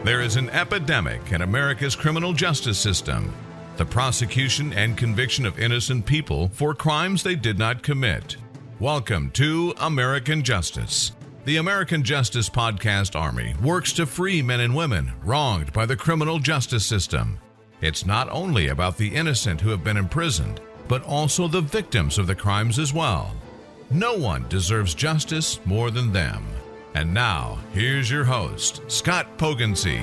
There is an epidemic in America's criminal justice system. The prosecution and conviction of innocent people for crimes they did not commit. Welcome to American Justice. The American Justice Podcast Army works to free men and women wronged by the criminal justice system. It's not only about the innocent who have been imprisoned, but also the victims of the crimes as well. No one deserves justice more than them. And now, here's your host, Scott Pogensy.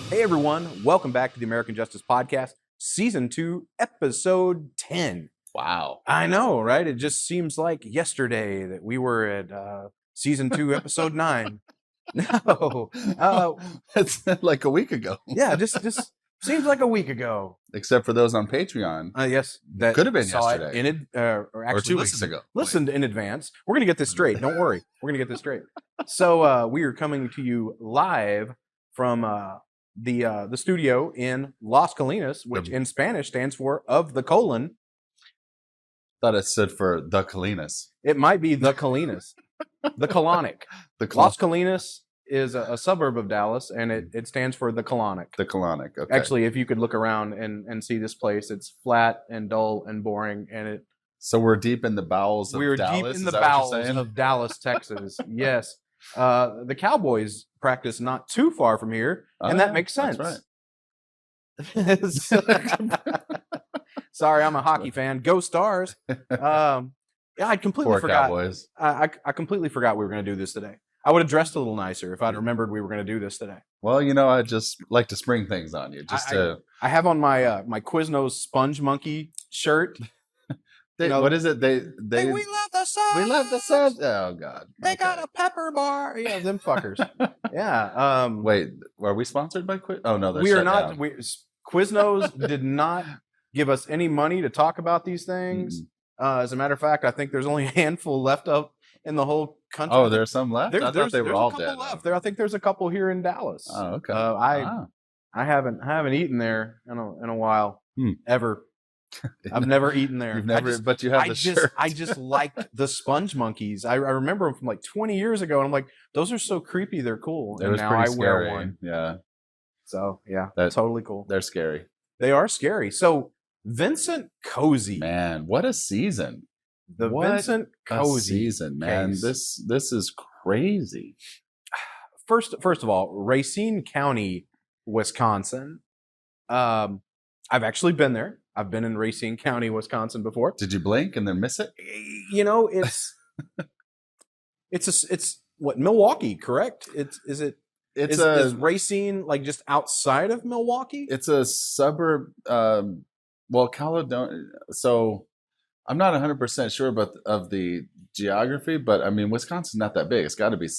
Hey everyone, welcome back to the American Justice Podcast, Season 2, Episode 10. Wow. I know, right? It just seems like yesterday that we were at Season 2, Episode 9. No. It's like a week ago. Yeah, just seems like a week ago. Except for those on Patreon. Yes. That could have been saw yesterday. It Or 2 weeks ago. Listened in advance. We're going to get this straight. Don't worry. We're going to get this straight. So we are coming to you live from the studio in Las Colinas, which in Spanish stands for of the colon. Thought it stood for the Colinas. It might be the Colinas. The Colonic. Las Colinas is a suburb of Dallas, and it stands for the Colonic. The Colonic, okay. Actually, if you could look around and see this place, it's flat and dull and boring, and it. So we're deep in the bowels of Dallas? We're deep in the bowels of Dallas, Texas. Yes. The Cowboys practice not too far from here, and that makes sense. That's right. Sorry, I'm a hockey fan. Go Stars. Yeah, I completely forgot. Cowboys. I completely forgot we were going to do this today. I would have dressed a little nicer if I'd remembered we were going to do this today. Well, you know, I just like to spring things on you. I have on my my Quiznos Sponge Monkey shirt. What is it? They we love the Suns. We love the Suns. Oh God, they got a pepper bar. Yeah, them fuckers. Yeah. Wait, are we sponsored by Quiz? Oh no, we are not. Quiznos did not give us any money to talk about these things. As a matter of fact, I think there's only a handful left up in the whole country. Oh, there's some left. I thought they were all dead. Left. I think there's a couple here in Dallas. Oh, okay. I haven't eaten there in a while ever. I've never eaten there. You've never, but you have the shirt. I just liked the Sponge Monkeys. I remember them from like 20 years ago, and I'm like, those are so creepy. They're cool. It and was now pretty I scary. wear one. Yeah. So yeah, that's totally cool. They're scary. They are scary. So Vincent Cosey, man, what a season! Vincent Cosey season, man. This is crazy. First of all, Racine County, Wisconsin. I've actually been there. I've been in Racine County, Wisconsin before. Did you blink and then miss it? You know, it's what, Milwaukee, correct? Is Racine like just outside of Milwaukee? It's a suburb. Well, Caledonia. So I'm not 100% sure of the geography, but I mean, Wisconsin's not that big. It's got to be,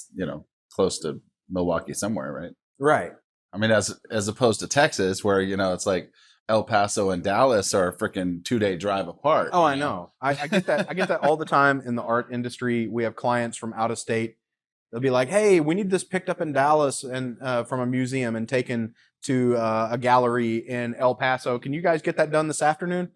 close to Milwaukee somewhere, right? Right. I mean, as opposed to Texas, where it's like El Paso and Dallas are a freaking 2-day drive apart. Oh, I know. I get that. I get that all the time in the art industry. We have clients from out of state. They'll be like, "Hey, we need this picked up in Dallas and from a museum and taken to a gallery in El Paso. Can you guys get that done this afternoon?"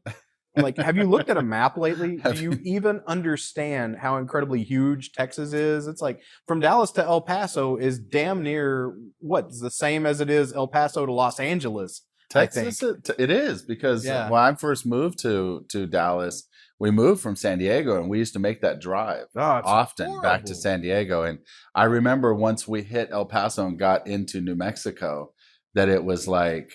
I'm like, have you looked at a map lately? Do you even understand how incredibly huge Texas is? It's like from Dallas to El Paso is damn near the same as it is El Paso to Los Angeles. Texas, it is, because when I first moved to Dallas, we moved from San Diego, and we used to make that drive often back to San Diego. And I remember once we hit El Paso and got into New Mexico, that it was like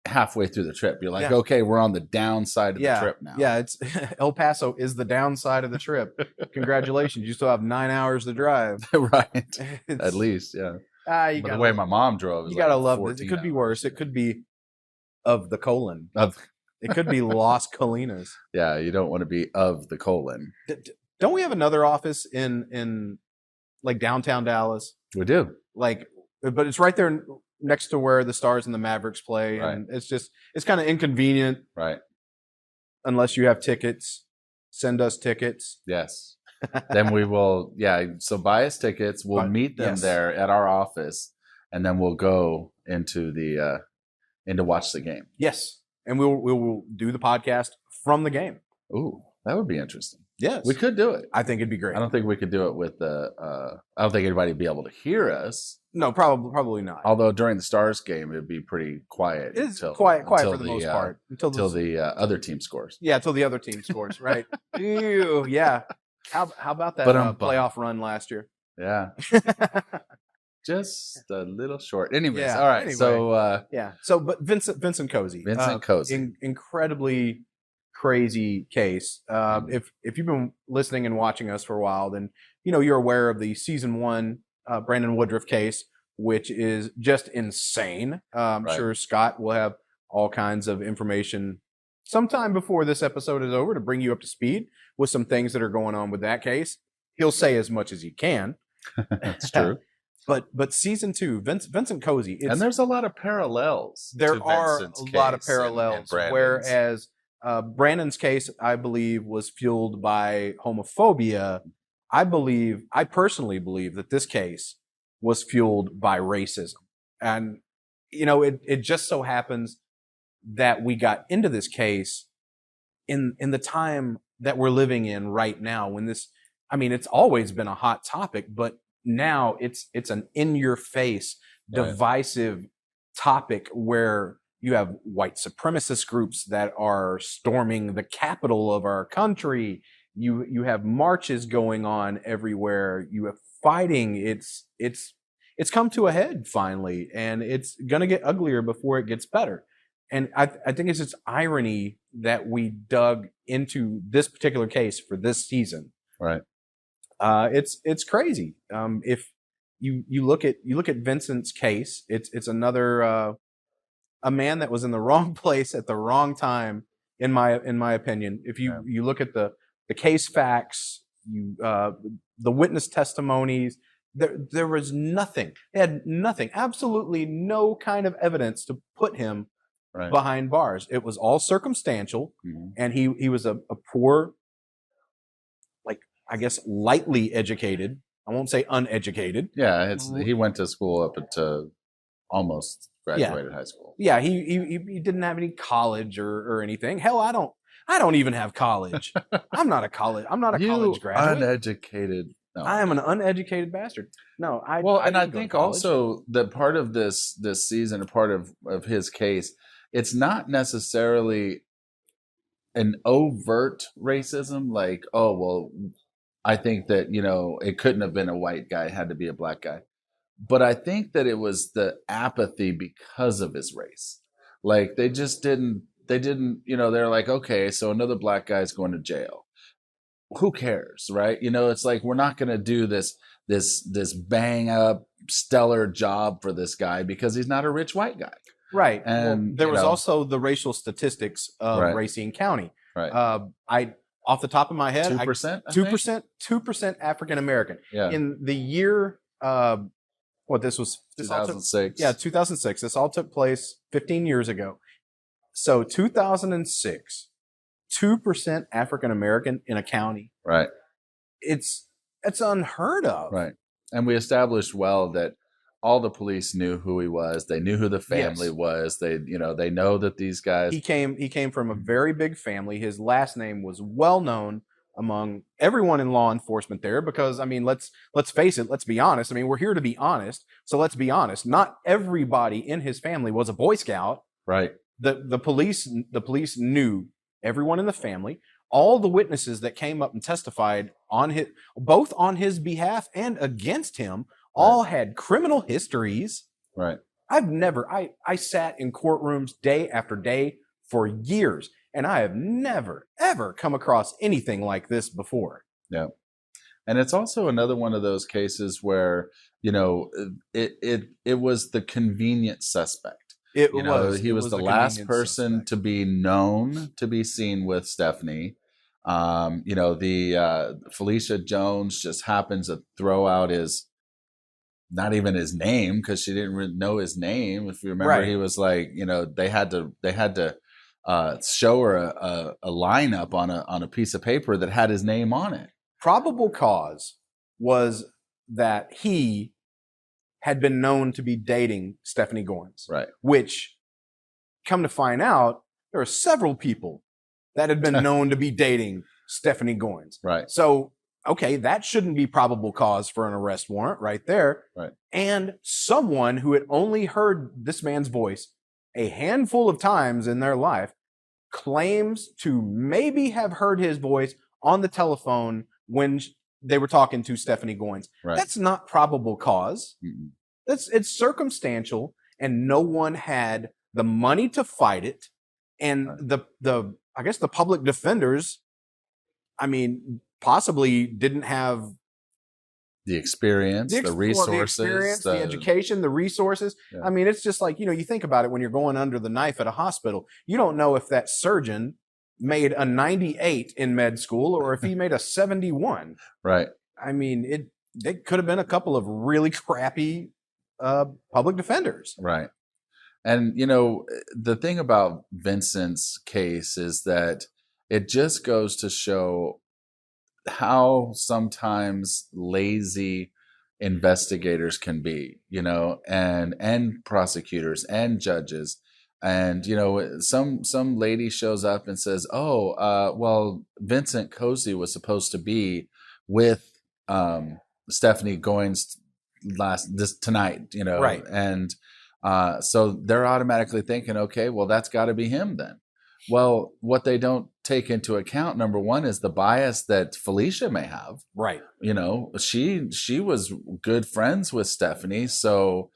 halfway through the trip. You're like, okay, we're on the downside of the trip now. Yeah, it's El Paso is the downside of the trip. Congratulations, you still have 9 hours to drive. Right, at least, yeah. But the way my mom drove, you gotta love this. It could be worse. It could be of the colon. It could be Las Colinas. Yeah, you don't want to be of the colon. Don't we have another office in like downtown Dallas? We do. But it's right there next to where the Stars and the Mavericks play, and it's kind of inconvenient, right? Unless you have tickets, send us tickets. Yes, then we will. Yeah, so buy us tickets. We'll meet them there at our office, and then we'll go into to watch the game. Yes, and we will do the podcast from the game. Ooh, that would be interesting. Yes. We could do it. I think it'd be great. I don't think we could do it with I don't think anybody would be able to hear us. No, probably not. Although during the Stars game, it'd be pretty quiet. It's quiet for the most part. Until the other team scores. Yeah, until the other team scores, right? Ew, yeah. How about that playoff run last year? Yeah. Just a little short. Anyways, Yeah, all right. anyway. So but Vincent Cosey. Vincent Cosey. Incredibly crazy case. If you've been listening and watching us for a while, then you're aware of the season 1 Brandon Woodruff case, which is just insane. I'm sure Scott will have all kinds of information sometime before this episode is over to bring you up to speed with some things that are going on with that case. He'll say as much as he can. That's true. But season 2, Vincent Cosey. And there's a lot of parallels. There are a lot of parallels. Whereas Brandon's case, I believe, was fueled by homophobia. I personally believe that this case was fueled by racism. And, it just so happens that we got into this case in the time that we're living in right now, when it's always been a hot topic, but now it's an in-your-face, divisive topic where you have white supremacist groups that are storming the capital of our country. You have marches going on everywhere. You have fighting. It's come to a head finally, and it's gonna get uglier before it gets better. And I think it's just irony that we dug into this particular case for this season. Right. It's crazy. If you look at Vincent's case, it's another a man that was in the wrong place at the wrong time, in my opinion. If you look at the case facts, the witness testimonies, there was nothing. They had nothing, absolutely no kind of evidence to put him behind bars. It was all circumstantial, and he was a poor, I guess, lightly educated. I won't say uneducated. Yeah, he went to school up to almost graduated high school. Yeah, he didn't have any college or anything. Hell, I don't even have college. I'm not a college graduate. Uneducated. No. I am an uneducated bastard. No, I think also that part of this season, a part of his case, it's not necessarily an overt racism, like, oh well, I think that it couldn't have been a white guy, it had to be a black guy. But I think that it was the apathy because of his race. Like they didn't, they're like, okay, so another black guy's going to jail. Who cares, right? It's like, we're not going to do this bang up stellar job for this guy because he's not a rich white guy. Right. And there was also the racial statistics of Racine County. Right. Off the top of my head, 2%, 2% African American. Yeah. In the year, this was 2006. 2006. This all took place 15 years ago. So 2006, 2% African American in a county. Right. It's unheard of. Right. And we established well that all the police knew who he was. They knew who the family was. They know that these guys. He came from a very big family. His last name was well known among everyone in law enforcement there, because let's face it, let's be honest. We're here to be honest. So let's be honest. Not everybody in his family was a Boy Scout. Right. The police knew everyone in the family. All the witnesses that came up and testified both on his behalf and against him, all had criminal histories. Right. I sat in courtrooms day after day for years, and I have never, ever come across anything like this before. Yeah. And it's also another one of those cases where, it was the convenient suspect. He was the last person to be known to be seen with Stephanie. Felicia Jones just happens to throw out not even his name, because she didn't really know his name. If you remember, he was like, they had to show her a lineup on a piece of paper that had his name on it. Probable cause was that he had been known to be dating Stephanie Goins. Right. Which, come to find out, there are several people that had been known to be dating Stephanie Goins. Right. So, okay, that shouldn't be probable cause for an arrest warrant right there. Right. And someone who had only heard this man's voice a handful of times in their life claims to maybe have heard his voice on the telephone when they were talking to Stephanie Goins. Right. That's not probable cause. Mm-mm. It's circumstantial, and no one had the money to fight it. And the I guess the public defenders, I mean, possibly didn't have the experience, the resources, the education, the resources. Yeah. I mean, it's just like, you think about it when you're going under the knife at a hospital. You don't know if that surgeon made a 98 in med school or if he made a 71. Right. I mean, they could have been a couple of really crappy public defenders. Right. And, the thing about Vincent's case is that it just goes to show how sometimes lazy investigators can be, and prosecutors and judges. And, some lady shows up and says, well, Vincent Cosey was supposed to be with Stephanie Goins tonight, Right. And so they're automatically thinking, okay, well, that's got to be him then. Well, what they don't take into account, number one, is the bias that Felicia may have. Right. She was good friends with Stephanie, so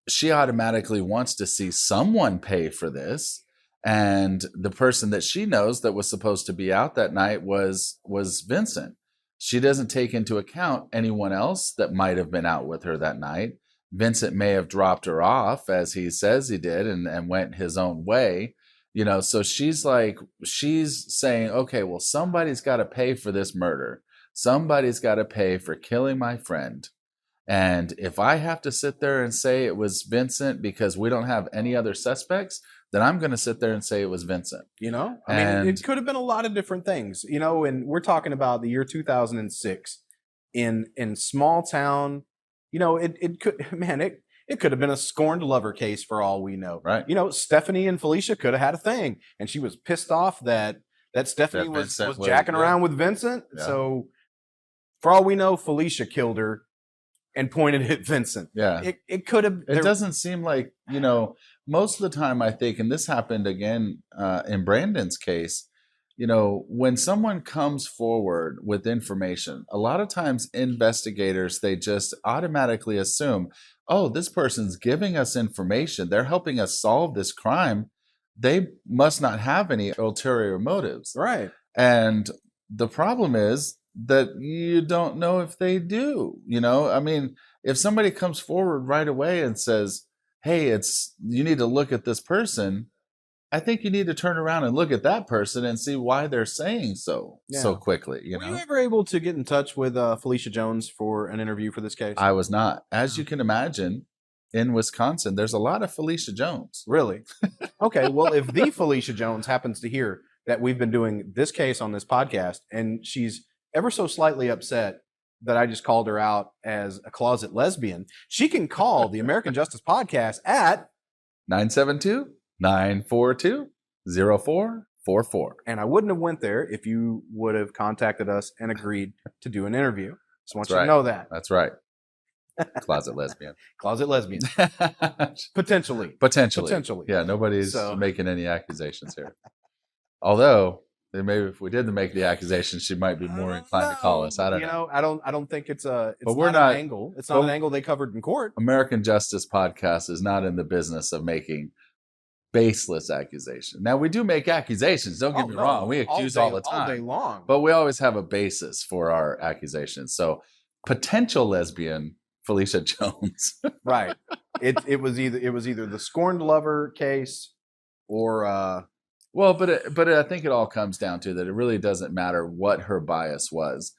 she automatically wants to see someone pay for this. And the person that she knows that was supposed to be out that night was Vincent. She doesn't take into account anyone else that might have been out with her that night. Vincent may have dropped her off, as he says he did, and went his own way. So she's saying, okay, well, somebody's got to pay for this murder. Somebody's got to pay for killing my friend. And if I have to sit there and say it was Vincent because we don't have any other suspects, then I'm going to sit there and say it was Vincent. I mean, it could have been a lot of different things, and we're talking about the year 2006 in small town. It could have been a scorned lover case for all we know. Right. Stephanie and Felicia could have had a thing, and she was pissed off that Stephanie was jacking around with Vincent. Yeah. So for all we know, Felicia killed her and pointed at Vincent. Yeah. It could have. It doesn't seem like, most of the time I think, and this happened again in Brandon's case, when someone comes forward with information, a lot of times investigators, they just automatically assume, oh, this person's giving us information. They're helping us solve this crime. They must not have any ulterior motives. Right. And the problem is that you don't know if they do. I mean, if somebody comes forward right away and says, hey, you need to look at this person, I think you need to turn around and look at that person and see why they're saying so quickly. Were you ever able to get in touch with Felicia Jones for an interview for this case? I was not. As you can imagine, in Wisconsin, there's a lot of Felicia Jones. Really? Okay. Well, if the Felicia Jones happens to hear that we've been doing this case on this podcast, and she's ever so slightly upset that I just called her out as a closet lesbian, she can call the American Justice Podcast at 972-942-0444. And I wouldn't have went there if you would have contacted us and agreed to do an interview. So I want you to know that. That's right. Closet lesbian. Closet lesbian. Potentially. Yeah, nobody's making any accusations here. Although, maybe if we did make the accusation, she might be more inclined to call us. I don't know. I don't think it's an angle. It's not an angle they covered in court. American Justice Podcast is not in the business of making baseless accusations. Now, we do make accusations. Don't get me wrong. We accuse all the time. All day long. But we always have a basis for our accusations. So, potential lesbian Felicia Jones. Right. It was either the scorned lover case or well, but I think it all comes down to that it really doesn't matter what her bias was.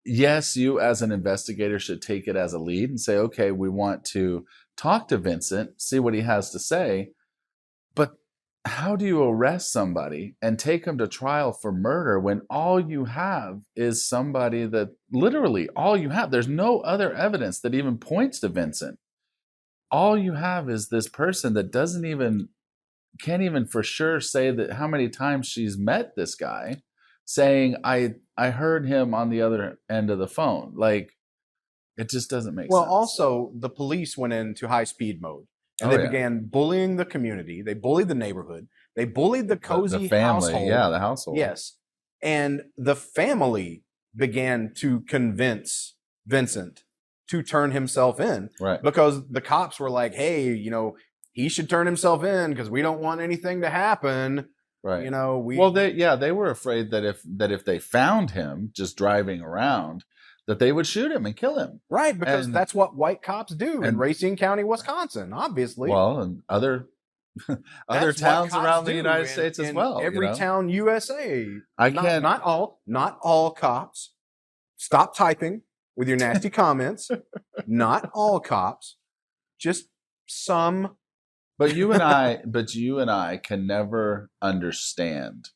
Yes, you as an investigator should take it as a lead and say, okay, we want to talk to Vincent, see what he has to say. But how do you arrest somebody and take them to trial for murder when all you have is somebody that literally all you have? There's no other evidence that even points to Vincent. All you have is this person that can't even for sure say that how many times she's met this guy. saying, I heard him on the other end of the phone. Like, it just doesn't make sense. Well, also, the police went into high-speed mode, and they began bullying the community. They bullied the neighborhood. They bullied the Cosey the family, household. yeah, the household. Yes. And the family began to convince Vincent to turn himself in. Right. Because the cops were like, hey, he should turn himself in because we don't want anything to happen. Right. They they were afraid that if they found him just driving around, that they would shoot him and kill him. Right, because that's what white cops do in Racine County, Wisconsin, obviously. Well, and other towns around the United States as well. Every town USA. Not all cops. Stop typing with your nasty comments. Not all cops. Just some. But you and I can never understand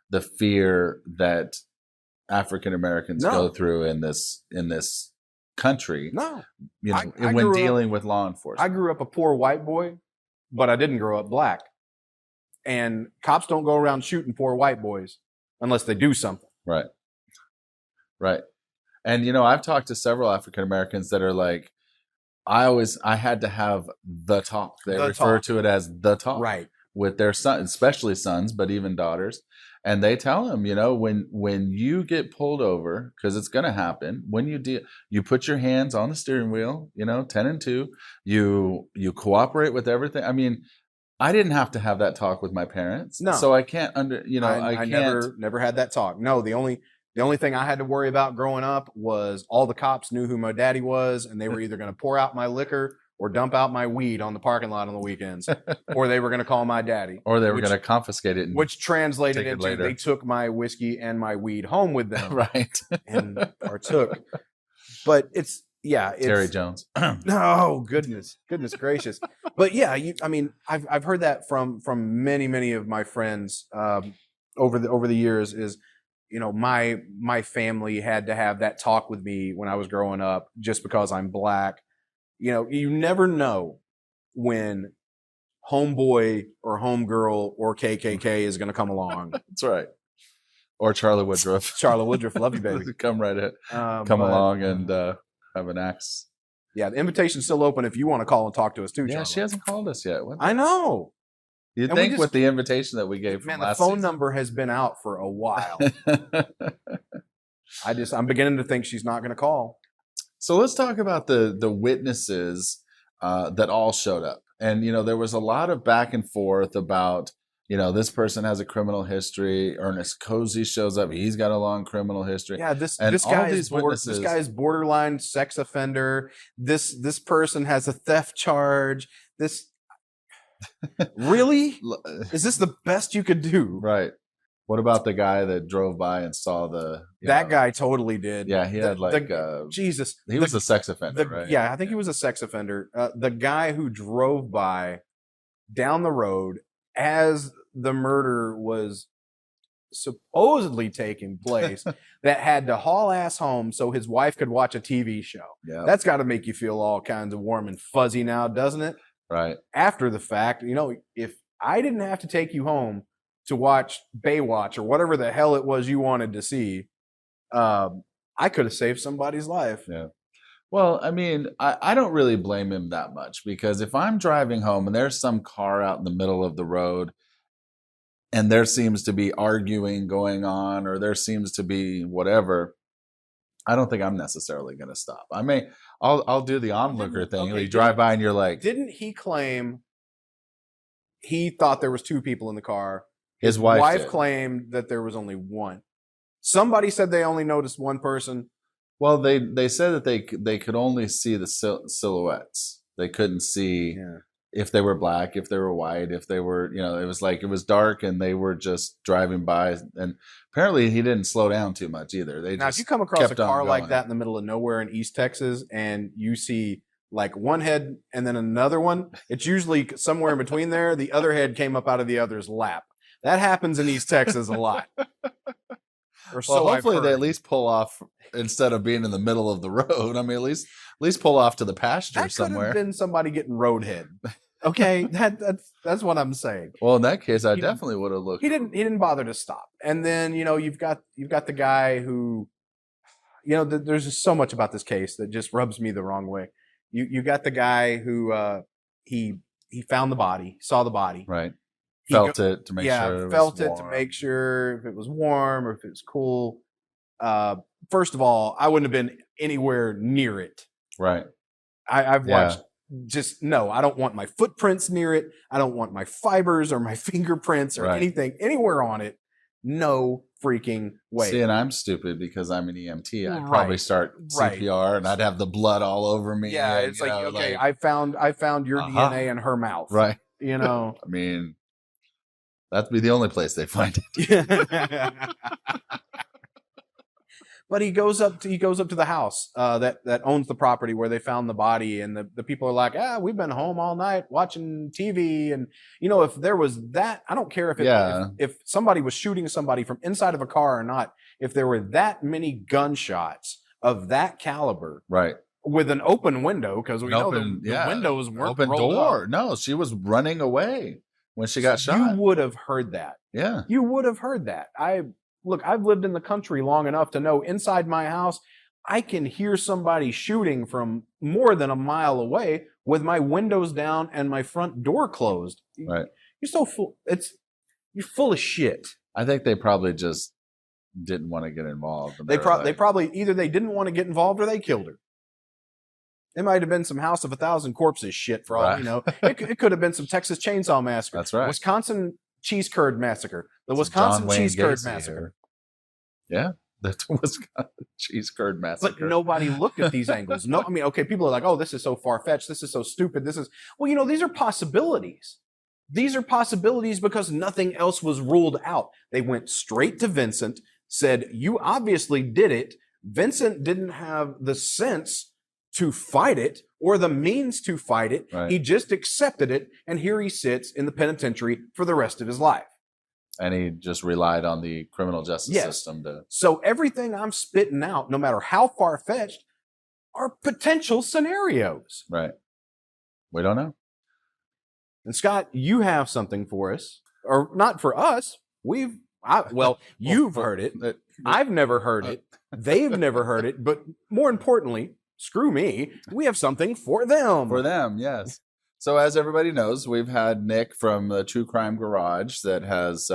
the fear that African Americans go through in this country. No, when dealing with law enforcement. I grew up a poor white boy, but I didn't grow up black. And cops don't go around shooting poor white boys unless they do something. Right. Right. And I've talked to several African Americans that are like, I had to have the talk. They refer to it as the talk. Right. With their son, especially sons, but even daughters. And they tell them, when you get pulled over, because it's going to happen, when you put your hands on the steering wheel, 10 and 2, you cooperate with everything. I mean, I didn't have to have that talk with my parents. No. So I can't I never had that talk. No, the only thing I had to worry about growing up was all the cops knew who my daddy was, and they were either going to pour out my liquor or dump out my weed on the parking lot on the weekends, or they were going to call my daddy. Or they were going to confiscate it. Which translated into they took my whiskey and my weed home with them. Right. And partook. But it's Terry Jones. No, goodness gracious. But yeah, I've heard that from many of my friends over the years is, my family had to have that talk with me when I was growing up just because I'm black. You never know when homeboy or homegirl or KKK is going to come along. That's right. Or Charlie Woodruff. Charlie Woodruff, love you, baby. Come along and have an axe. Yeah, the invitation's still open if you want to call and talk to us too, Yeah, Charlie. she hasn't called us yet. I know. You'd think with the invitation that we gave from last the phone season. number has been out for a while. I'm beginning to think she's not going to call. So let's talk about the witnesses that all showed up. And, there was a lot of back and forth about, this person has a criminal history. Ernest Cosey shows up. He's got a long criminal history. Yeah, this guy is borderline sex offender. This person has a theft charge. Really? Is this the best you could do? Right. What about the guy that drove by and saw that guy totally did. Yeah, he had Jesus. He was a sex offender, right? Yeah, I think he was a sex offender. The guy who drove by down the road as the murder was supposedly taking place that had to haul ass home so his wife could watch a TV show. Yeah. That's got to make you feel all kinds of warm and fuzzy now, doesn't it? Right. After the fact, if I didn't have to take you home to watch Baywatch or whatever the hell it was you wanted to see, I could have saved somebody's life. Yeah. Well, I mean, I don't really blame him that much because if I'm driving home and there's some car out in the middle of the road and there seems to be arguing going on or there seems to be whatever, I don't think I'm necessarily going to stop. I'll do the onlooker thing. You drive by and you're like, didn't he claim he thought there was two people in the car? His wife claimed that there was only one. Somebody said they only noticed one person. Well, they said that they could only see the silhouettes. They couldn't see if they were black, if they were white, if they were, it was dark and they were just driving by. And apparently he didn't slow down too much either. If you come across a car like that in the middle of nowhere in East Texas and you see like one head and then another one, it's usually somewhere in between there. The other head came up out of the other's lap. That happens in East Texas a lot. Hopefully they at least pull off instead of being in the middle of the road. I mean, at least pull off to the pasture somewhere. That could have been somebody getting roadhead. Okay, that's what I'm saying. Well, in that case, I definitely would have looked. He didn't bother to stop. And then you've got the guy who, there's just so much about this case that just rubs me the wrong way. You got the guy who he found the body, saw the body, right? Felt it to make sure. Felt it to make sure if it was warm or if it was cool. First of all, I wouldn't have been anywhere near it. Right. I've watched. Just no, I don't want my footprints near it. I don't want my fibers or my fingerprints or anything anywhere on it. No freaking way. See, and I'm stupid because I'm an EMT. I'd probably start CPR and I'd have the blood all over me. Yeah, it's like, okay, I found your DNA in her mouth. Right. I mean, that'd be the only place they find it. But he goes up to the house that owns the property where they found the body, and the people are like, we've been home all night watching TV, and if there was that, I don't care if somebody was shooting somebody from inside of a car or not, if there were that many gunshots of that caliber, right, with an open window, because we know the windows weren't open door. Up. No, she was running away when she got shot. You would have heard that. Yeah, you would have heard that. Look, I've lived in the country long enough to know inside my house, I can hear somebody shooting from more than a mile away with my windows down and my front door closed. Right. You're so full. You're full of shit. I think they probably just didn't want to get involved. They probably either they didn't want to get involved or they killed her. It might have been some House of 1,000 Corpses shit for all you know. It could have been some Texas Chainsaw Massacre. That's right. Wisconsin Cheese Curd Massacre. The Wisconsin Cheese Curd Massacre. Yeah, that's Wisconsin Cheese Curd Massacre. But nobody looked at these angles. No, I mean, okay, people are like, oh, this is so far-fetched. This is so stupid. Well, these are possibilities. These are possibilities because nothing else was ruled out. They went straight to Vincent, said, you obviously did it. Vincent didn't have the sense to fight it or the means to fight it. Right. He just accepted it, and here he sits in the penitentiary for the rest of his life. And he just relied on the criminal justice system to. So everything I'm spitting out, no matter how far-fetched, are potential scenarios. Right. We don't know. And Scott, you have something for us, or not for us. You've heard it. I've never heard it. They've never heard it. But more importantly, screw me, we have something for them. For them, yes. So as everybody knows, we've had Nick from the True Crime Garage that has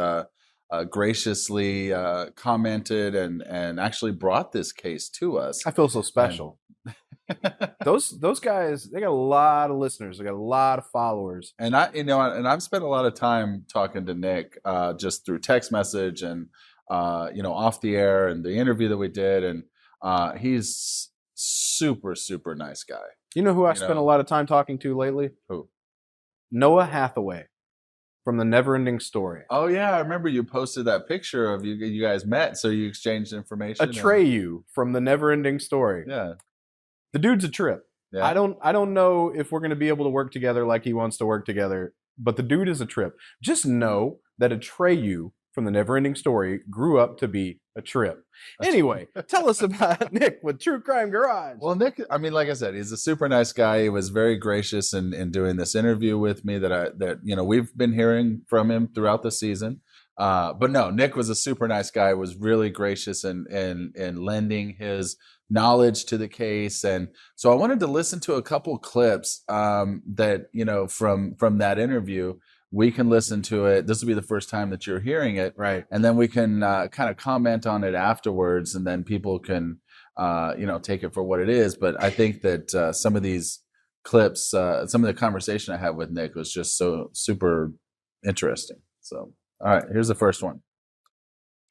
graciously commented and actually brought this case to us. I feel so special. Those guys, they got a lot of listeners. They got a lot of followers. And I've spent a lot of time talking to Nick just through text message and off the air and the interview that we did, and he's super, super nice guy. You know who I spent a lot of time talking to lately? Who? Noah Hathaway from The Neverending Story. Oh, yeah. I remember you posted that picture of you guys met, so you exchanged information. Atreyu from The Neverending Story. Yeah. The dude's a trip. Yeah. I don't know if we're going to be able to work together like he wants to work together, but the dude is a trip. Just know that Atreyu from The Neverending Story grew up to be a trip. Anyway, tell us about Nick with True Crime Garage. Well, Nick, I mean, like I said, he's a super nice guy. He was very gracious in doing this interview with me that we've been hearing from him throughout the season. But no, Nick was a super nice guy, was really gracious in lending his knowledge to the case. And so I wanted to listen to a couple clips that, from that interview. We can listen to it. This will be the first time that you're hearing it. Right. And then we can kind of comment on it afterwards, and then people can, take it for what it is. But I think that some of these clips, some of the conversation I had with Nick was just so super interesting. So, all right, here's the first one.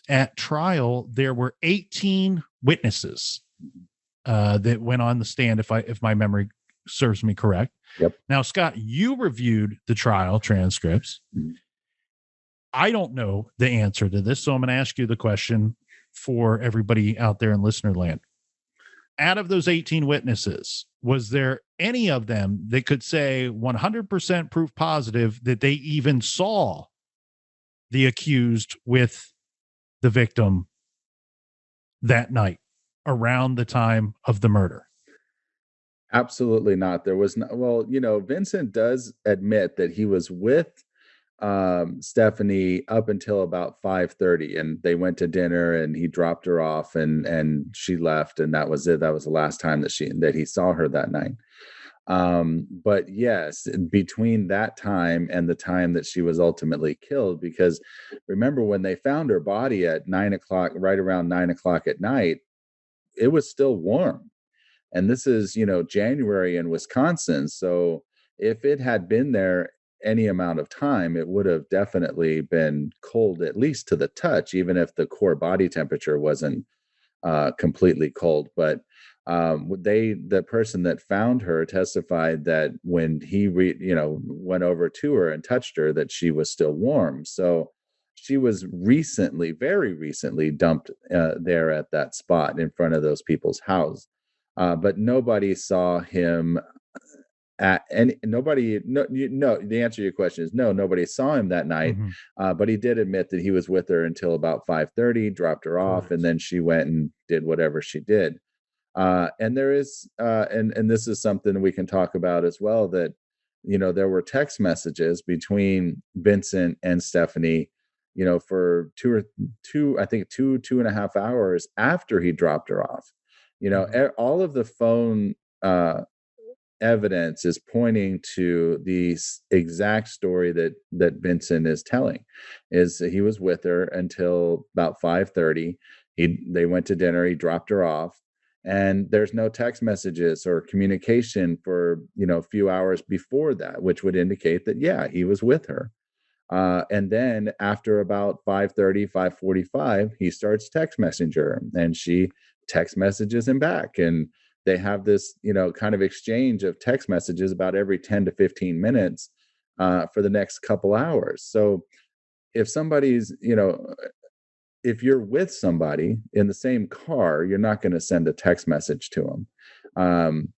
At trial, there were 18 witnesses that went on the stand, if my memory serves me correct. Yep. Now, Scott, you reviewed the trial transcripts. I don't know the answer to this, so I'm going to ask you the question for everybody out there in listener land. Out of those 18 witnesses, was there any of them that could say 100% proof positive that they even saw the accused with the victim that night around the time of the murder? Absolutely not. There was no, well, Vincent does admit that he was with Stephanie up until about 5:30, and they went to dinner and he dropped her off and she left, and that was it. That was the last time that he saw her that night. But yes, between that time and the time that she was ultimately killed, because remember when they found her body at 9 o'clock, right around 9 o'clock at night, it was still warm. And this is, January in Wisconsin. So if it had been there any amount of time, it would have definitely been cold, at least to the touch, even if the core body temperature wasn't completely cold. But the person that found her testified that when he went over to her and touched her, that she was still warm. So she was very recently dumped there at that spot in front of those people's house. But nobody saw him the answer to your question is no, nobody saw him that night. But he did admit that he was with her until about 5:30, dropped her off, and then she went and did whatever she did. And there is, and this is something we can talk about as well, that, there were text messages between Vincent and Stephanie, for two and a half hours after he dropped her off. All of the phone evidence is pointing to the exact story that Vincent is telling. Is he was with her until about 5:30. They went to dinner. He dropped her off, and there's no text messages or communication for a few hours before that, which would indicate that he was with her. And then after about 5:30, 5:45, he starts text messenger, and she text messages him back, and they have this kind of exchange of text messages about every 10 to 15 minutes for the next couple hours. So if somebody's if you're with somebody in the same car, you're not going to send a text message to them.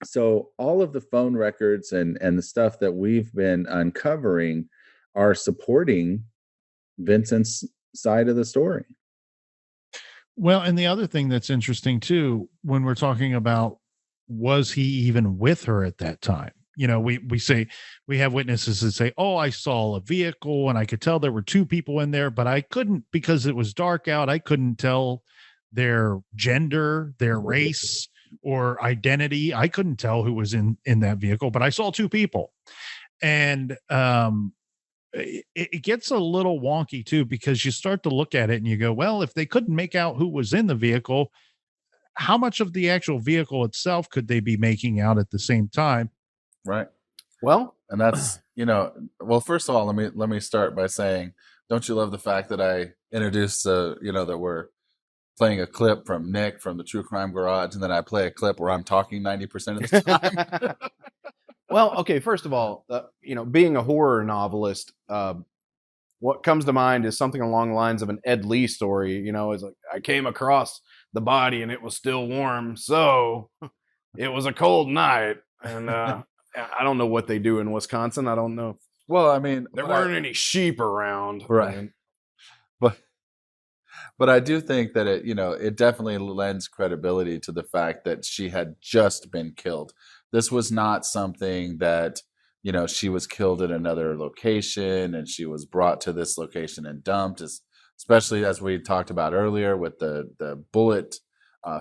So all of the phone records and the stuff that we've been uncovering are supporting Vincent's side of the story. Well, and the other thing that's interesting too, when we're talking about, was he even with her at that time? We say, we have witnesses that say, oh, I saw a vehicle and I could tell there were two people in there, but I couldn't, because it was dark out, I couldn't tell their gender, their race, or identity. I couldn't tell who was in that vehicle, but I saw two people. And it gets a little wonky too, because you start to look at it and you go, well, if they couldn't make out who was in the vehicle, how much of the actual vehicle itself could they be making out at the same time? Right. Well, and that's, well, first of all, let me start by saying, don't you love the fact that I introduced, that we're playing a clip from Nick from the True Crime Garage, and then I play a clip where I'm talking 90% of the time. Well, okay. First of all, being a horror novelist, what comes to mind is something along the lines of an Ed Lee story. It's like, I came across the body and it was still warm, so it was a cold night. And I don't know what they do in Wisconsin. I don't know. Well, I mean, there weren't any sheep around, right? But I do think that it definitely lends credibility to the fact that she had just been killed. This was not something that, she was killed at another location and she was brought to this location and dumped, especially as we talked about earlier with the bullet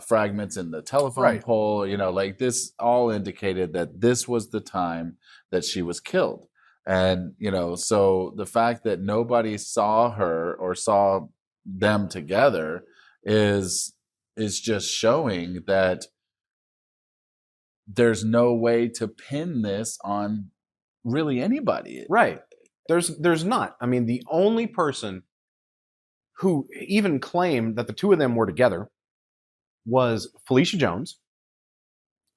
fragments in the telephone pole. Like this all indicated that this was the time that she was killed. And, so the fact that nobody saw her or saw them together is just showing that there's no way to pin this on really anybody. Right. There's not. I mean, the only person who even claimed that the two of them were together was Felicia Jones.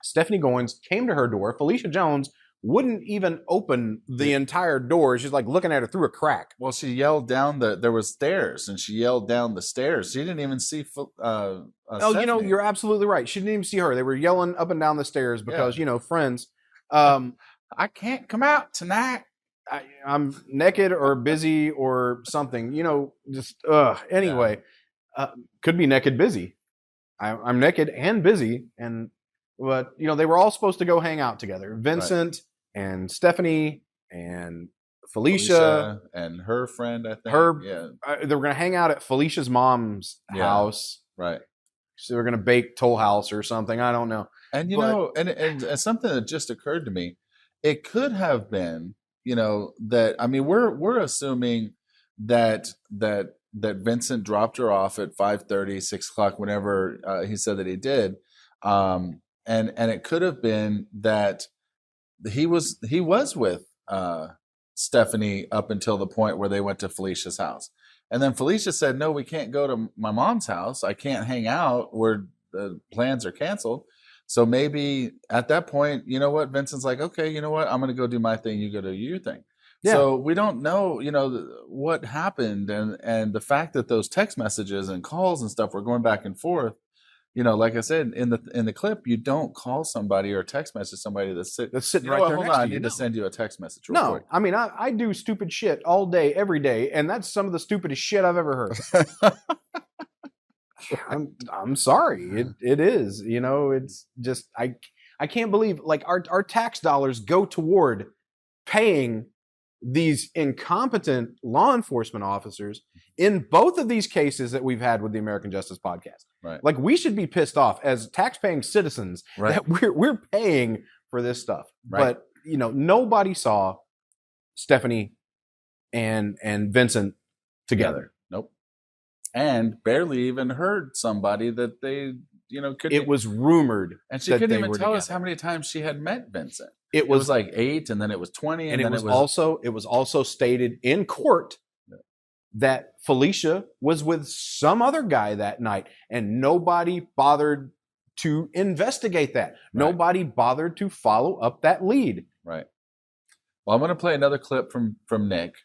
Stephanie Goins came to her door. Felicia Jones wouldn't even open the entire door. She's like looking at her through a crack. Well, she yelled down there was stairs, and she yelled down the stairs. She didn't even see Stephanie. You're absolutely right. She didn't even see her. They were yelling up and down the stairs because, friends. I can't come out tonight. I'm naked or busy or something, anyway, could be naked busy. I'm naked and busy, and But, they were all supposed to go hang out together. Vincent and Stephanie and Felicia and her friend, I think. They were going to hang out at Felicia's mom's house. Right. So they were going to bake Toll House or something. I don't know. And, and something that just occurred to me, it could have been, that, I mean, we're assuming that Vincent dropped her off at 5:30, 6 o'clock, whenever he said that he did. And it could have been that he was with Stephanie up until the point where they went to Felicia's house. And then Felicia said, no, we can't go to my mom's house. I can't hang out where the plans are canceled. So maybe at that point, you know what? Vincent's like, okay, you know what? I'm going to go do my thing. You go do your thing. Yeah. So we don't know, what happened. And the fact that those text messages and calls and stuff were going back and forth, like I said, in the clip, you don't call somebody or text message somebody that's sitting right there. Hold on, I need to send you a text message real quick. I mean, I do stupid shit all day, every day, and that's some of the stupidest shit I've ever heard. I'm sorry. It is. It's just I can't believe our tax dollars go toward paying these incompetent law enforcement officers in both of these cases that we've had with the American Justice Podcast. Right. Like, we should be pissed off as tax-paying citizens that we're paying for this stuff. Right. But nobody saw Stephanie and Vincent together. Nope. And barely even heard somebody that they couldn't. It was rumored, and she couldn't even tell us how many times she had met Vincent. It was like 8, and then it was 20, and then it was also stated in court that Felicia was with some other guy that night, and nobody bothered to investigate that. Right. Nobody bothered to follow up that lead. Right. Well, I'm going to play another clip from Nick,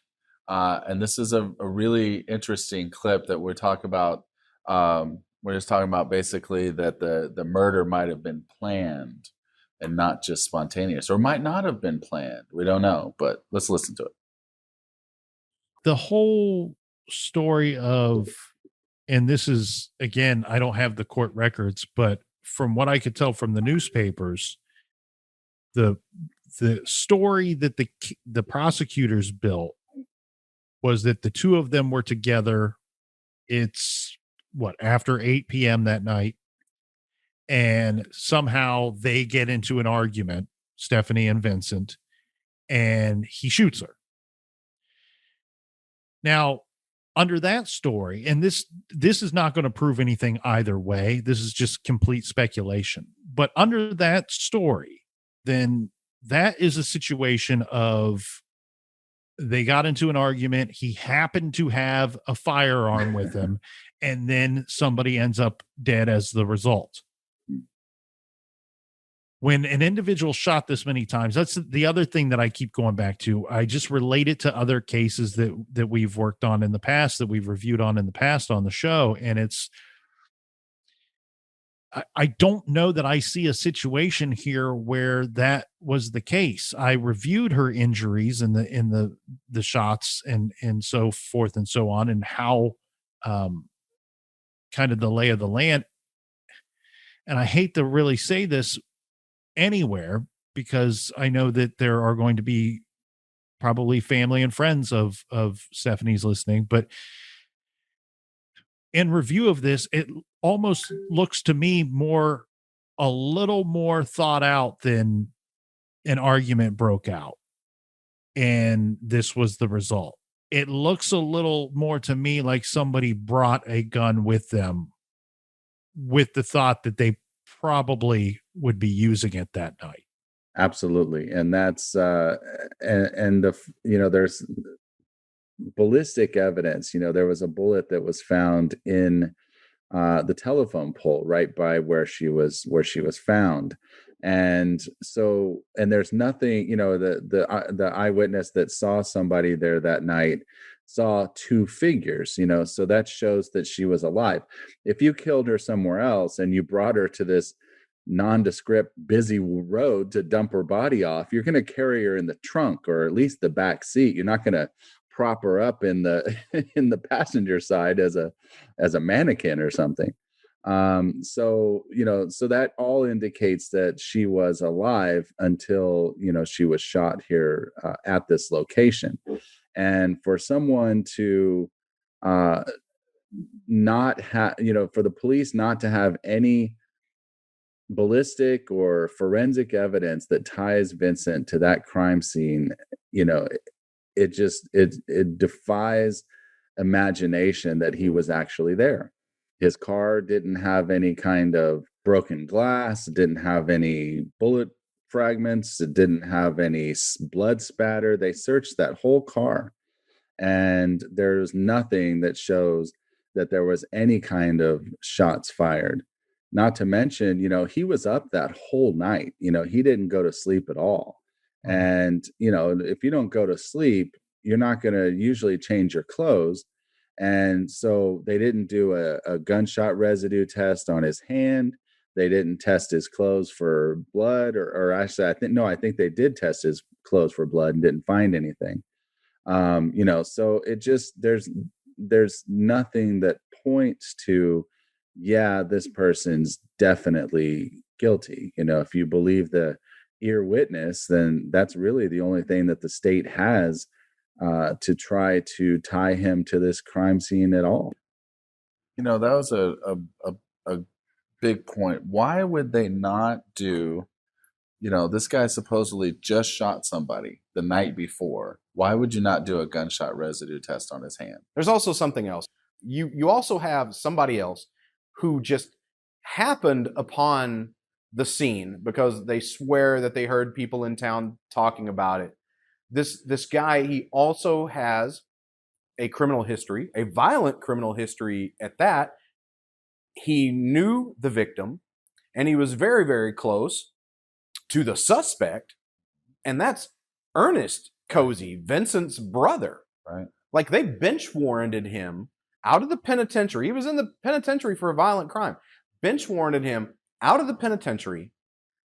and this is a really interesting clip that we're talking about. We're just talking about basically that the murder might have been planned and not just spontaneous, or might not have been planned. We don't know, but let's listen to it. The whole story of, and this is, again, I don't have the court records, but from what I could tell from the newspapers, the story that the prosecutors built was that the two of them were together. It's after 8 p.m. that night. And somehow they get into an argument, Stephanie and Vincent, and he shoots her. Now, under that story, and this is not going to prove anything either way. This is just complete speculation. But under that story, then that is a situation of they got into an argument. He happened to have a firearm with him, and then somebody ends up dead as the result. When an individual shot this many times, that's the other thing that I keep going back to. I just relate it to other cases that we've worked on in the past, that we've reviewed on in the past on the show. And I don't know that I see a situation here where that was the case. I reviewed her injuries in the shots and so forth and so on, and how kind of the lay of the land. And I hate to really say this anywhere, because I know that there are going to be probably family and friends of Stephanie's listening, but in review of this, it almost looks to me a little more thought out than an argument broke out and this was the result. It looks a little more to me like somebody brought a gun with them with the thought that they probably would be using it that night. Absolutely. And that's and there's ballistic evidence. There was a bullet that was found in the telephone pole right by where she was found. And so, and there's nothing, the eyewitness that saw somebody there that night saw two figures, so that shows that she was alive. If you killed her somewhere else and you brought her to this nondescript busy road to dump her body off, you're going to carry her in the trunk or at least the back seat. You're not going to prop her up in the passenger side as a mannequin or something. So that all indicates that she was alive until, she was shot here at this location. And for someone to not have, for the police not to have any ballistic or forensic evidence that ties Vincent to that crime scene, it defies imagination that he was actually there. His car didn't have any kind of broken glass, it didn't have any bullet fragments, it didn't have any blood spatter. They searched that whole car, and there's nothing that shows that there was any kind of shots fired. Not to mention, he was up that whole night. He didn't go to sleep at all. And, if you don't go to sleep, you're not going to usually change your clothes. And so they didn't do a gunshot residue test on his hand. They didn't test his clothes for blood, or actually, I think they did test his clothes for blood and didn't find anything. So it just, there's nothing that points to, this person's definitely guilty. If you believe the ear witness, then that's really the only thing that the state has to try to tie him to this crime scene at all. That was a big point. Why would they not do, this guy supposedly just shot somebody the night before. Why would you not do a gunshot residue test on his hand? There's also something else. You also have somebody else who just happened upon the scene because they swear that they heard people in town talking about it. This guy, he also has a criminal history, a violent criminal history at that. He knew the victim, and he was very, very close to the suspect, and that's Ernest Cosey, Vincent's brother. Right. Like, they bench warranted him out of the penitentiary. He was in the penitentiary for a violent crime. Bench warranted him out of the penitentiary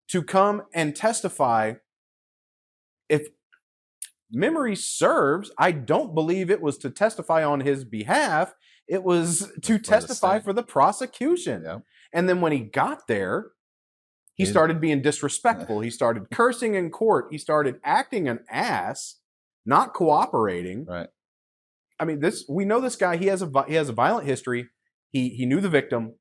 to come and testify. If memory serves, I don't believe it was to testify on his behalf. It was to testify for the prosecution. Yeah. And then when he got there, he started being disrespectful. He started cursing in court. He started acting an ass, not cooperating. Right. I mean, we know this guy. He has a violent history. He knew the victim.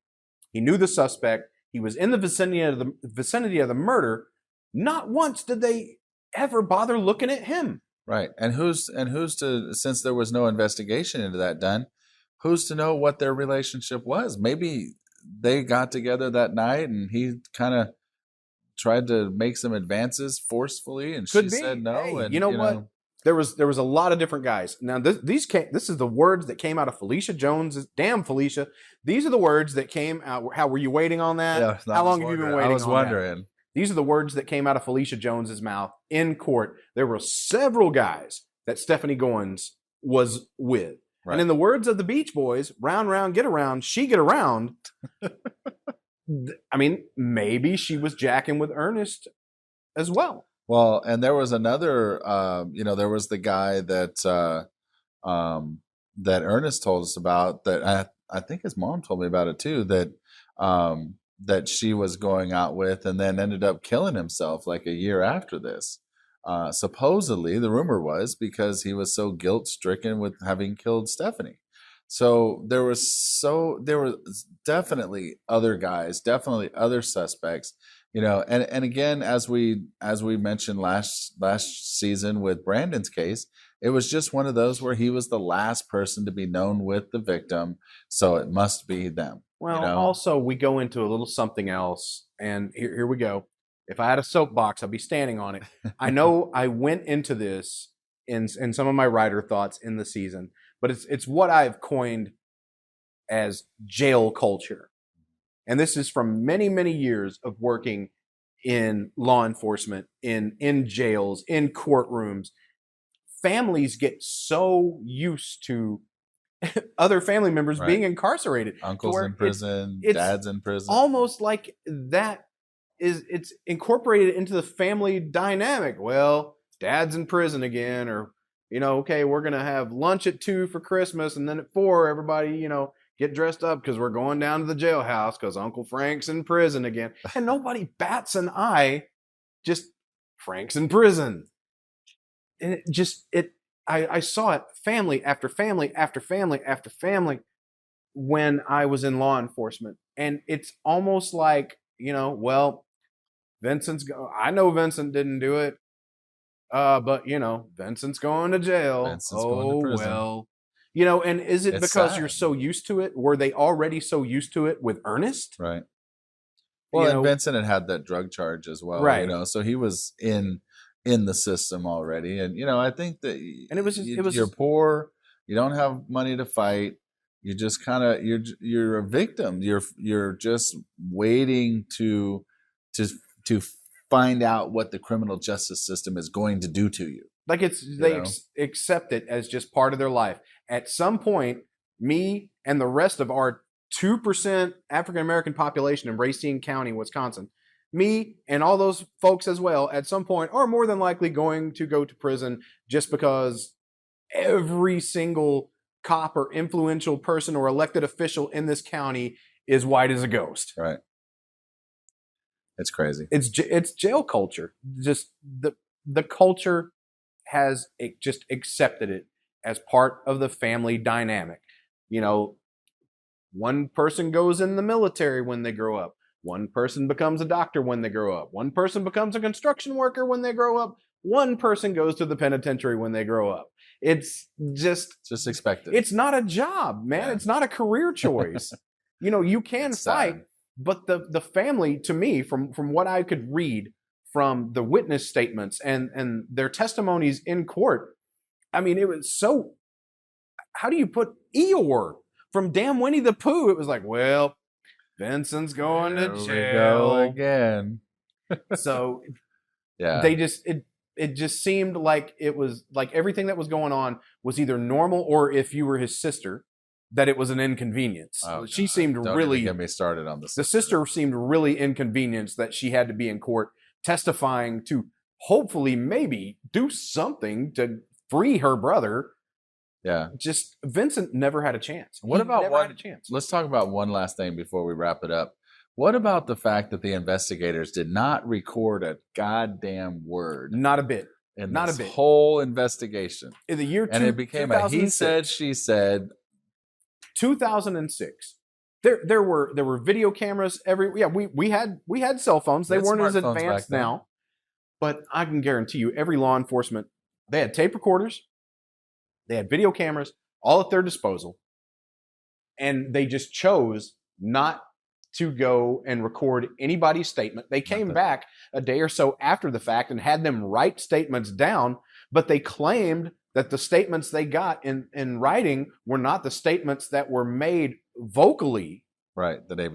He knew the suspect. He was in the vicinity of the murder. Not once did they ever bother looking at him. Right. And who's to, since there was no investigation into that done, who's to know what their relationship was? Maybe they got together that night and he kind of tried to make some advances forcefully, and she said no. Hey, and you know what? There was a lot of different guys. Now this is the words that came out of Felicia Jones's. Damn, Felicia. These are the words that came out. How were you waiting on that? Yeah, how long have you been waiting? I was wondering. That? These are the words that came out of Felicia Jones's mouth in court. There were several guys that Stephanie Goins was with. Right. And in the words of the Beach Boys, round, round, get around, she get around. I mean, maybe she was jacking with Ernest as well. Well, and there was another, there was the guy that that Ernest told us about, that I think his mom told me about it too, that she was going out with and then ended up killing himself like a year after this. Supposedly, the rumor was because he was so guilt-stricken with having killed Stephanie. So there was definitely other guys, definitely other suspects, and again, as we mentioned last season with Brandon's case, it was just one of those where he was the last person to be known with the victim, so it must be them. Well, also we go into a little something else, and here we go. If I had a soapbox, I'd be standing on it. I know I went into this in some of my writer thoughts in the season, but it's what I've coined as jail culture. And this is from many, many years of working in law enforcement, in jails, in courtrooms. Families get so used to other family members being incarcerated. Uncles in prison, dads in prison. Almost like that it's incorporated into the family dynamic. Well, dad's in prison again, or okay, we're gonna have lunch at 2 for Christmas, and then at 4, everybody, get dressed up because we're going down to the jailhouse because Uncle Frank's in prison again. And nobody bats an eye, just Frank's in prison. And I saw it family after family after family after family when I was in law enforcement. And it's almost like, well, I know Vincent didn't do it. But Vincent's going to jail. Vincent's going to prison. Well. And is it because sad. You're so used to it? Were they already so used to it with Ernest? Right. Well, and Vincent had that drug charge as well, right? So he was in the system already, and I think that you're poor, you don't have money to fight, you just kind of you're a victim. You're just waiting to find out what the criminal justice system is going to do to you. Like they accept it as just part of their life. At some point, me and the rest of our 2% African American population in Racine County, Wisconsin, me and all those folks as well, at some point are more than likely going to go to prison just because every single cop or influential person or elected official in this county is white as a ghost. Right. It's crazy. It's jail culture. Just the culture has just accepted it as part of the family dynamic. One person goes in the military when they grow up. One person becomes a doctor when they grow up. One person becomes a construction worker when they grow up. One person goes to the penitentiary when they grow up. It's just expected. It's not a job, man. Yeah. It's not a career choice. You can fight, but the family, to me, from what I could read from the witness statements and their testimonies in court, I mean, it was so. How do you put Eeyore from Damn Winnie the Pooh? It was like, well, Vincent's going to jail again. So, yeah, they just it just seemed like it was like everything that was going on was either normal, or if you were his sister, that it was an inconvenience. Oh, she seemed really get me started on this. The sister seemed really inconvenienced that she had to be in court testifying to hopefully maybe do something to free her brother. Yeah. Just Vincent never had a chance. What about one? Let's talk about one last thing before we wrap it up. What about the fact that the investigators did not record a goddamn word? Not a bit. In this whole investigation. In the year and it became a he said, she said. 2006. There were video cameras we had cell phones. They weren't as advanced now. But I can guarantee you every law enforcement, they had tape recorders. They had video cameras all at their disposal, and they just chose not to go and record anybody's statement. They came back a day or so after the fact and had them write statements down, but they claimed that the statements they got in writing were not the statements that were made vocally. Right, the day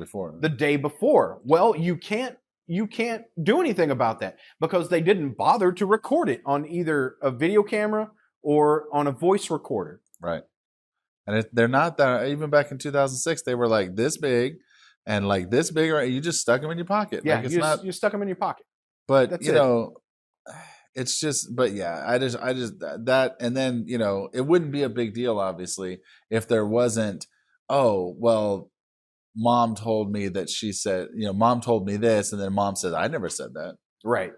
before. Well, you can't do anything about that because they didn't bother to record it on either a video camera or on a voice recorder. Right. And they're not that, even back in 2006, they were like this big and like this big, right? You just stuck them in your pocket. Yeah, like you stuck them in your pocket. But, it's just, but yeah, I just that, and then, it wouldn't be a big deal, obviously, if there wasn't, oh, well, mom told me that she said, mom told me this, and then mom said, I never said that. Right.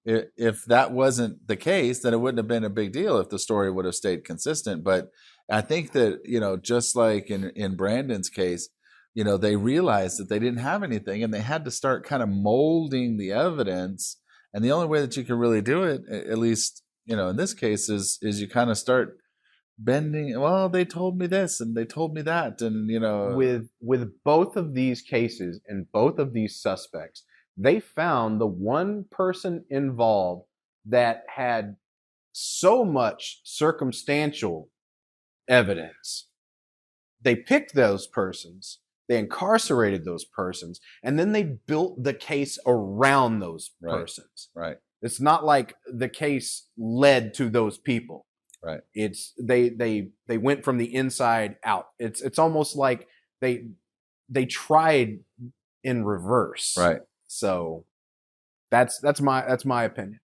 If that wasn't the case, then it wouldn't have been a big deal if the story would have stayed consistent. But I think that, just like in Brandon's case, they realized that they didn't have anything and they had to start kind of molding the evidence. And the only way that you can really do it, at least, in this case, is you kind of start bending. Well, they told me this and they told me that. And, with both of these cases and both of these suspects, they found the one person involved that had so much circumstantial evidence. They picked those persons, they incarcerated those persons, and then they built the case around those persons. Right. It's not like the case led to those people. Right. It's they went from the inside out. It's almost like they tried in reverse. Right. So that's my opinion.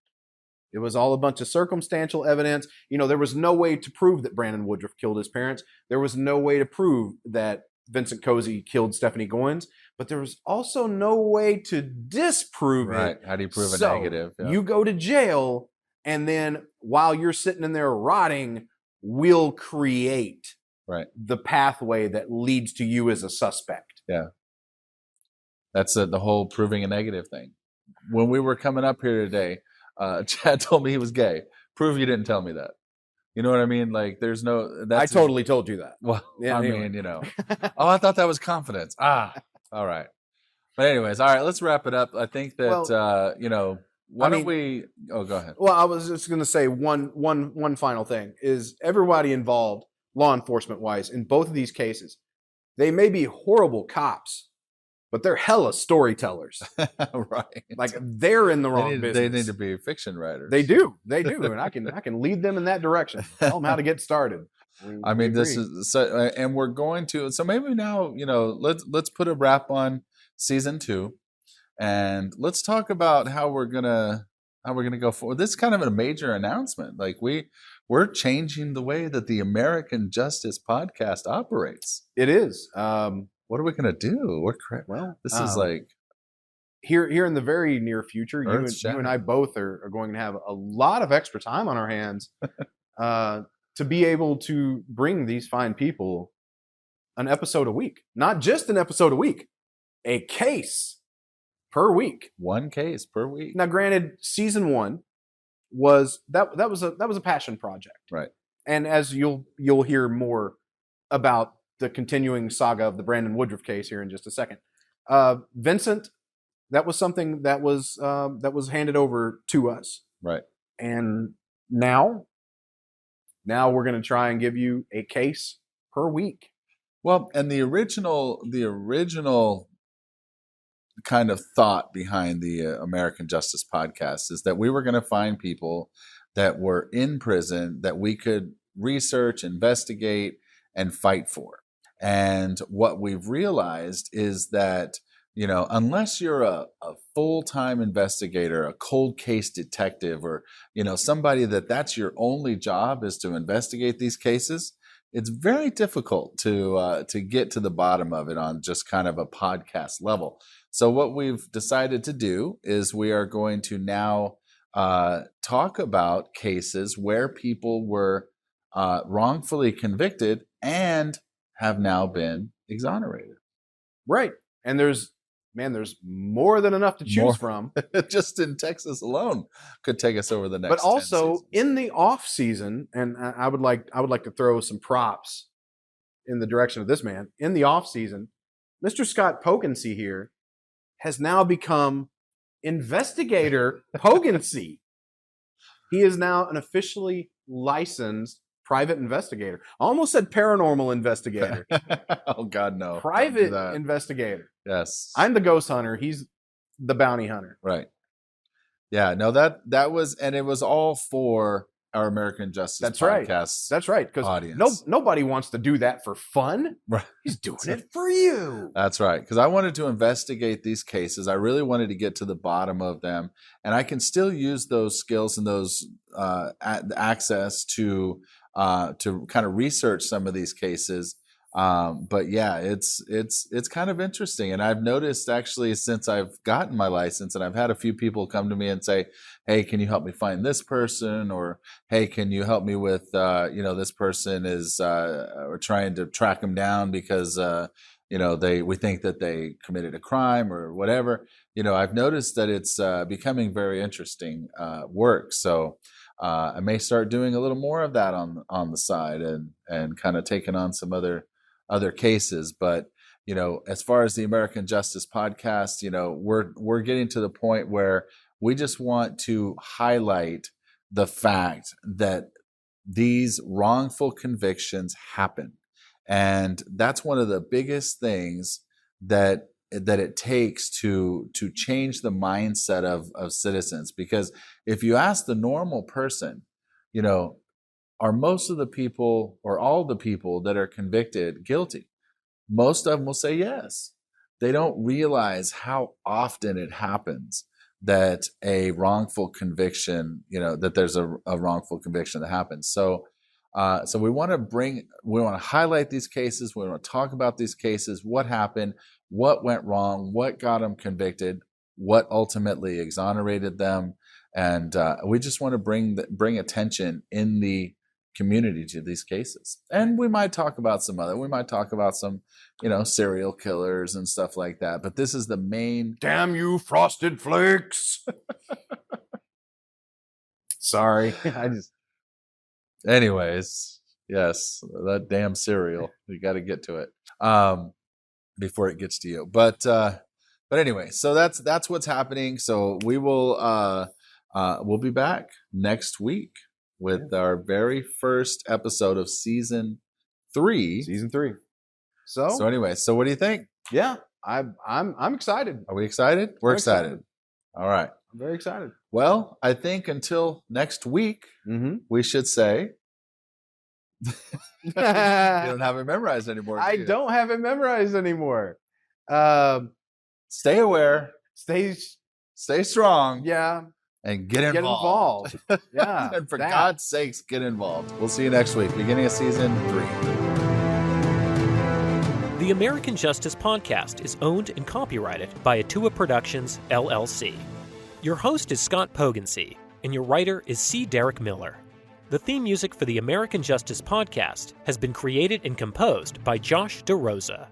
It was all a bunch of circumstantial evidence. There was no way to prove that Brandon Woodruff killed his parents. There was no way to prove that Vincent Cosey killed Stephanie Goins, but there was also no way to disprove it. How do you prove a So negative? Yeah. you go to jail, and then while you're sitting in there rotting, we'll create the pathway that leads to you as a suspect. Yeah. That's the whole proving a negative thing. When we were coming up here today, Chad told me he was gay. Prove you didn't tell me that. You know what I mean? Like, there's no. I totally told you that. Well, yeah, I mean, you know. Oh, I thought that was confidence. All right. But anyways, all right. Let's wrap it up. I think that you know. Why don't we? Oh, go ahead. Well, I was just going to say one final thing is everybody involved, law enforcement wise, in both of these cases, they may be horrible cops, but they're hella storytellers. Right. Like, they're in the wrong business. They need to be fiction writers. They do. And I can lead them in that direction. Tell them how to get started. I mean, this is so, and we're going to, so maybe now, you know, let's put a wrap on season 2, and let's talk about how we're gonna go forward. This is kind of a major announcement. Like, we're changing the way that the American Justice Podcast operates. It is. What are we going to do? Well, this is like here in the very near future. You and I both are going to have a lot of extra time on our hands to be able to bring these fine people an episode a week. Not just an episode a week, a case per week. One case per week. Now, granted, season 1 was that was a passion project, right? And as you'll hear more about the continuing saga of the Brandon Woodruff case here in just a second. Vincent, that was something that was handed over to us. Right. And now we're going to try and give you a case per week. Well, and the original kind of thought behind the American Justice Podcast is that we were going to find people that were in prison that we could research, investigate, and fight for. And what we've realized is that, you know, unless you're a full-time investigator, a cold case detective, or, you know, somebody that's your only job is to investigate these cases, it's very difficult to get to the bottom of it on just kind of a podcast level. So what we've decided to do is we are going to now talk about cases where people were wrongfully convicted and have now been exonerated. Right. And there's more than enough to choose from. Just in Texas alone could take us over the next. But also in the off season, and I would like to throw some props in the direction of this man. In the off season, Mr. Scott Pogensy here has now become Investigator Pogensy. He is now an officially licensed private investigator. I almost said paranormal investigator. Oh, God, no. Private investigator. Yes. I'm the ghost hunter. He's the bounty hunter. Right. Yeah, no, that was, and it was all for our American Justice Podcast. That's right. Because nobody wants to do that for fun. Right. He's doing it for you. That's right. Because I wanted to investigate these cases. I really wanted to get to the bottom of them. And I can still use those skills and those access to kind of research some of these cases. But yeah, it's kind of interesting. And I've noticed actually since I've gotten my license, and I've had a few people come to me and say, hey, can you help me find this person? Or, hey, can you help me with, this person is, we're trying to track them down because, we think that they committed a crime or whatever. You know, I've noticed that it's becoming very interesting work. So I may start doing a little more of that on the side and kind of taking on some other cases. But, you know, as far as the American Justice Podcast, you know, we're getting to the point where we just want to highlight the fact that these wrongful convictions happen. And that's one of the biggest things that it takes to change the mindset of citizens. Because if you ask the normal person, you know, are most of the people or all the people that are convicted guilty? Most of them will say yes. They don't realize how often it happens that a wrongful conviction, you know, that there's a wrongful conviction that happens. So So we want to highlight these cases. We want to talk about these cases, what happened, what went wrong, what got them convicted, what ultimately exonerated them. And we just want to bring attention in the community to these cases. And we might talk about some, serial killers and stuff like that. But this is the main. Damn you, Frosted Flakes. Sorry. Anyways, yes, that damn cereal. You got to get to it before it gets to you. But anyway, so that's what's happening. So we will we'll be back next week with our very first episode of season 3. Season 3. So anyway, so what do you think? Yeah, I'm excited. Are we excited? We're excited. All right. I'm very excited. Well, I think until next week, we should say. You don't have it memorized anymore. I don't have it memorized anymore. Stay aware. Stay strong. Yeah. And get involved. Yeah. And for God's sakes, get involved. We'll see you next week, beginning of season 3. The American Justice Podcast is owned and copyrighted by Atua Productions, LLC. Your host is Scott Pogensey, and your writer is C. Derick Miller. The theme music for the American Justice Podcast has been created and composed by Josh DeRosa.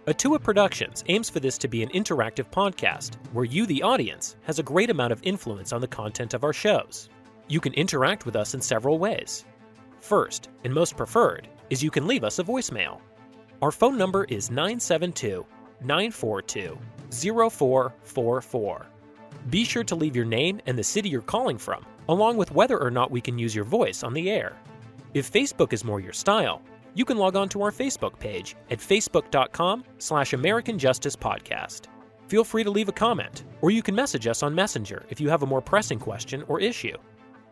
Atua Productions aims for this to be an interactive podcast where you, the audience, has a great amount of influence on the content of our shows. You can interact with us in several ways. First, and most preferred, is you can leave us a voicemail. Our phone number is 972-942-0444. Be sure to leave your name and the city you're calling from, along with whether or not we can use your voice on the air. If Facebook is more your style, you can log on to our Facebook page at facebook.com/American Justice Podcast. Feel free to leave a comment, or you can message us on Messenger if you have a more pressing question or issue.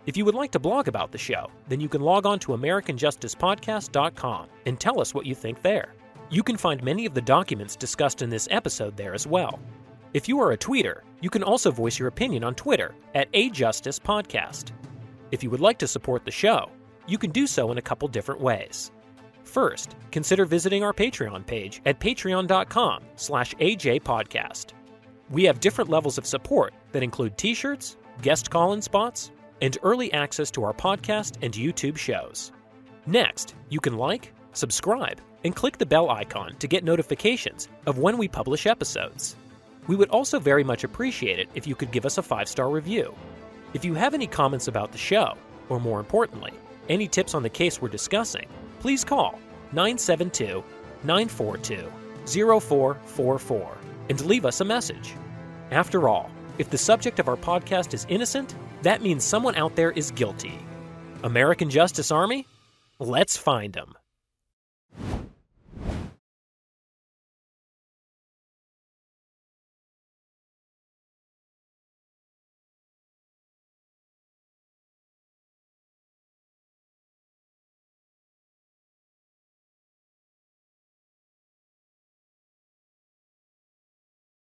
If you would like to blog about the show, then you can log on to AmericanJusticePodcast.com and tell us what you think there. You can find many of the documents discussed in this episode there as well. If you are a tweeter, you can also voice your opinion on Twitter at @AJusticePodcast. If you would like to support the show, you can do so in a couple different ways. First, consider visiting our Patreon page at patreon.com/AJPodcast. We have different levels of support that include t-shirts, guest call-in spots, and early access to our podcast and YouTube shows. Next, you can like, subscribe, and click the bell icon to get notifications of when we publish episodes. We would also very much appreciate it if you could give us a 5-star review. If you have any comments about the show, or more importantly, any tips on the case we're discussing, please call 972-942-0444 and leave us a message. After all, if the subject of our podcast is innocent, that means someone out there is guilty. American Justice Army? Let's find them.